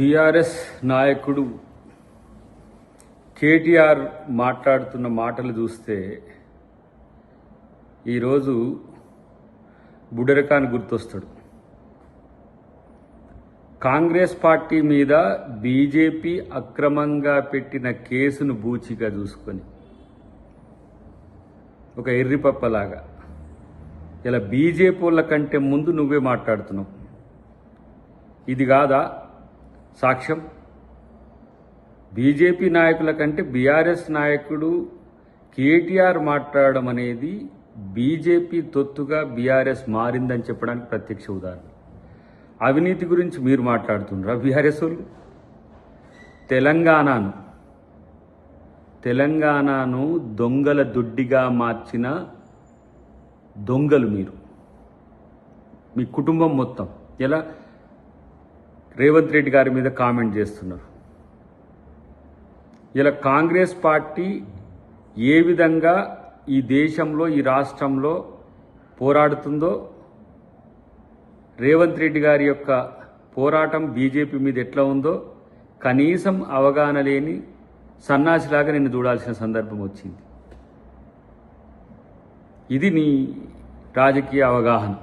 BRS నాయకుడు కేటీఆర్ మాట్లాడుతున్న మాటలు చూస్తే ఈరోజు బుడరకాన్ గుర్తొస్తాడు. కాంగ్రెస్ పార్టీ మీద బీజేపీ అక్రమంగా పెట్టిన కేసును బూచిగా చూసుకొని ఒక ఎర్రిపప్పలాగా ఇలా బీజేపీ వాళ్ళ కంటే ముందు నువ్వే మాట్లాడుతున్నావు. ఇది కాదా సాక్ష్యం? బీజేపీ నాయకుల కంటే బీఆర్ఎస్ నాయకుడు కేటీఆర్ మాట్లాడడం అనేది బీజేపీ తొత్తుగా బీఆర్ఎస్ మారిందని చెప్పడానికి ప్రత్యక్ష ఉదాహరణ. అవినీతి గురించి మీరు మాట్లాడుతున్నారా బీఆర్ఎస్ వాళ్ళు? తెలంగాణను దొంగల దొడ్డిగా మార్చిన దొంగలు మీరు, మీ కుటుంబం మొత్తం. ఎలా రేవంత్ రెడ్డి గారి మీద కామెంట్ చేస్తున్నారు. ఇలా కాంగ్రెస్ పార్టీ ఏ విధంగా ఈ దేశంలో ఈ రాష్ట్రంలో పోరాడుతుందో, రేవంత్ రెడ్డి గారి యొక్క పోరాటం బీజేపీ మీద ఎట్లా ఉందో కనీసం అవగాహన లేని సన్నాసిలాగా నిన్ను చూడాల్సిన సందర్భం వచ్చింది. ఇది నీ రాజకీయ అవగాహన.